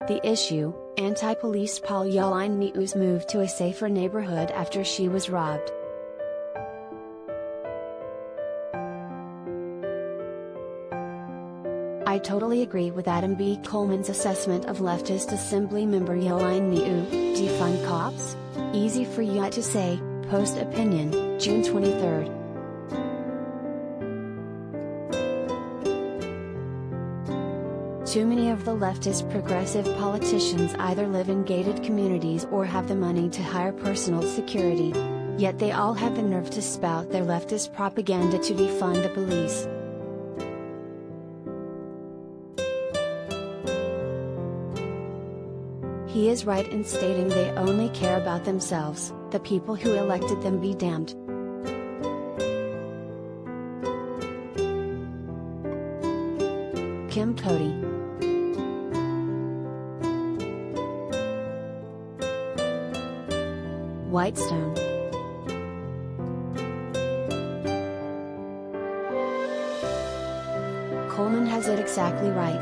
The issue: anti-police Paul Yuh-Line Niou's move to a safer neighborhood after she was robbed. I totally agree with Adam B. Coleman's assessment of leftist Assembly member Yuh-Line Niou. Defund cops? Easy for you to say. PostOpinion, June 23. Too many of the leftist progressive politicians either live in gated communities or have the money to hire personal security. Yet they all have the nerve to spout their leftist propaganda to defund the police. He is right in stating they only care about themselves. The people who elected them be damned. Kim Cody. Whitestone. Coleman has it exactly right.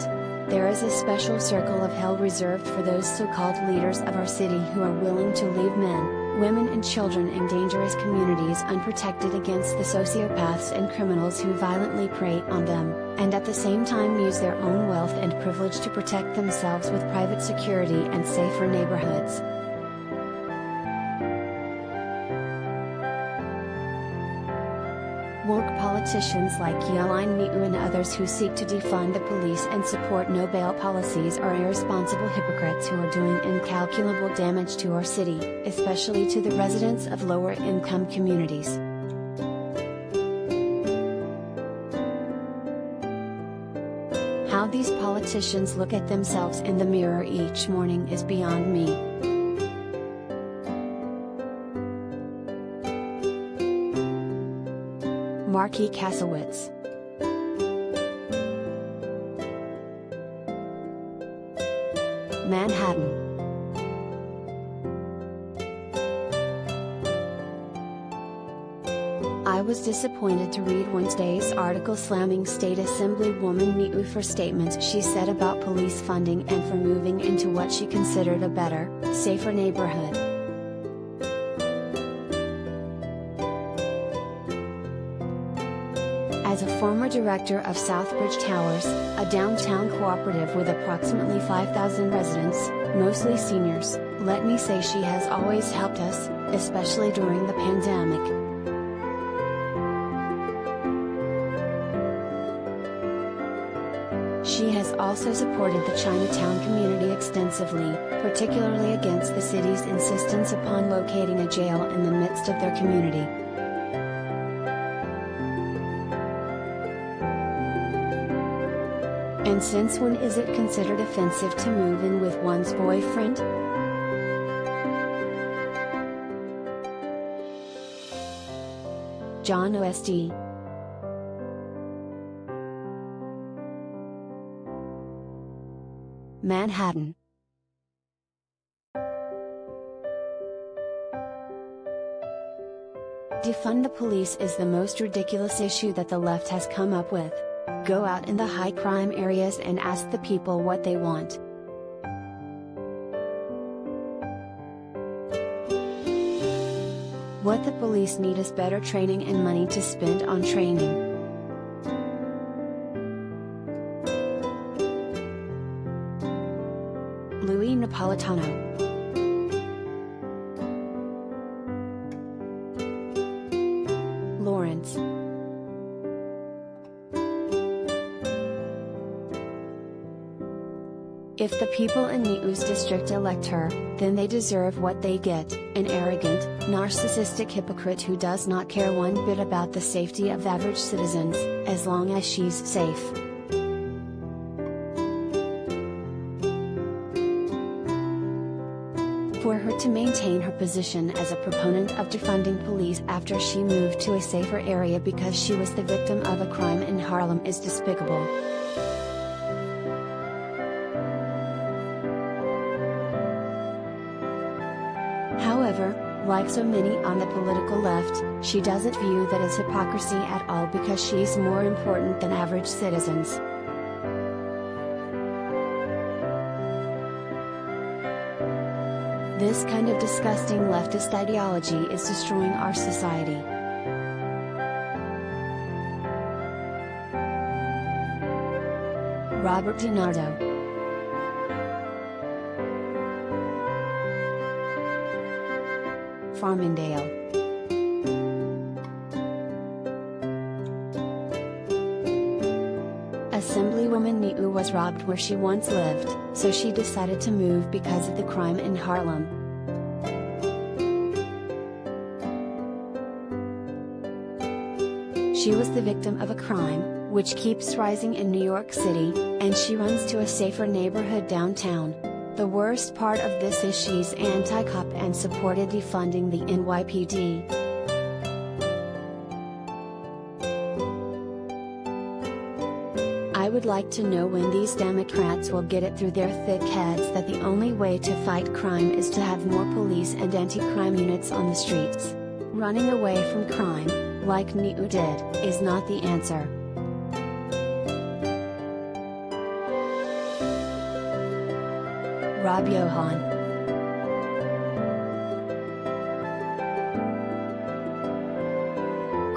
There is a special circle of hell reserved for those so-called leaders of our city who are willing to leave men, women and children in dangerous communities unprotected against the sociopaths and criminals who violently prey on them, and at the same time use their own wealth and privilege to protect themselves with private security and safer neighborhoods. Woke politicians like Yuh-Line Niou and others who seek to defund the police and support no-bail policies are irresponsible hypocrites who are doing incalculable damage to our city, especially to the residents of lower-income communities. How these politicians look at themselves in the mirror each morning is beyond me. Marquis Kasowitz. Manhattan. I was disappointed to read Wednesday's article slamming State Assemblywoman Niou for statements she said about police funding and for moving into what she considered a better, safer neighborhood. As a former director of Southbridge Towers, a downtown cooperative with approximately 5,000 residents, mostly seniors, let me say she has always helped us, especially during the pandemic. She has also supported the Chinatown community extensively, particularly against the city's insistence upon locating a jail in the midst of their community. And since when is it considered offensive to move in with one's boyfriend? John OSD. Manhattan. Defund the police is the most ridiculous issue that the left has come up with. Go out in the high crime areas and ask the people what they want. What the police need is better training and money to spend on training. Louis Napolitano. Lawrence. If the people in Niou's district elect her, then they deserve what they get, an arrogant, narcissistic hypocrite who does not care one bit about the safety of average citizens, as long as she's safe. For her to maintain her position as a proponent of defunding police after she moved to a safer area because she was the victim of a crime in Harlem is despicable. However, like so many on the political left, she doesn't view that as hypocrisy at all because she's more important than average citizens. This kind of disgusting leftist ideology is destroying our society. Robert DiNardo. Farmingdale. Assemblywoman Niou was robbed where she once lived, so she decided to move because of the crime in Harlem. She was the victim of a crime, which keeps rising in New York City, and she runs to a safer neighborhood downtown. The worst part of this is she's anti-cop and supported defunding the NYPD. I would like to know when these Democrats will get it through their thick heads that the only way to fight crime is to have more police and anti-crime units on the streets. Running away from crime, like Niou did, is not the answer. Rob Johan.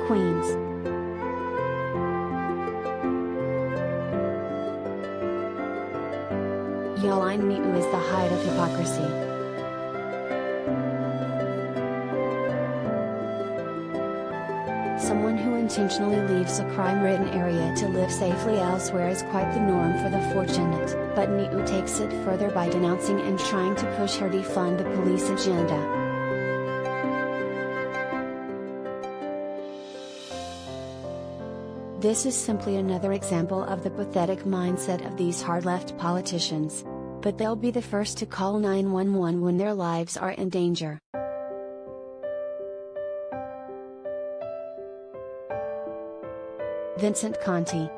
Queens. Yuh-Line Niou is the height of hypocrisy. Someone who intentionally leaves a crime-ridden area to live safely elsewhere is quite the norm for the fortunate, but Niou takes it further by denouncing and trying to push her defund the police agenda. This is simply another example of the pathetic mindset of these hard-left politicians. But they'll be the first to call 911 when their lives are in danger. Vincent Conti.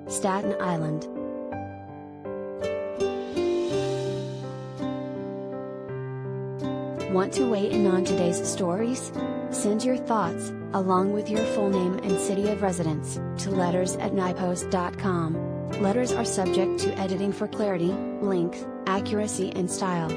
Staten Island. Want to weigh in on today's stories? Send your thoughts, along with your full name and city of residence, to letters@nypost.com. Letters are subject to editing for clarity, length, accuracy and style.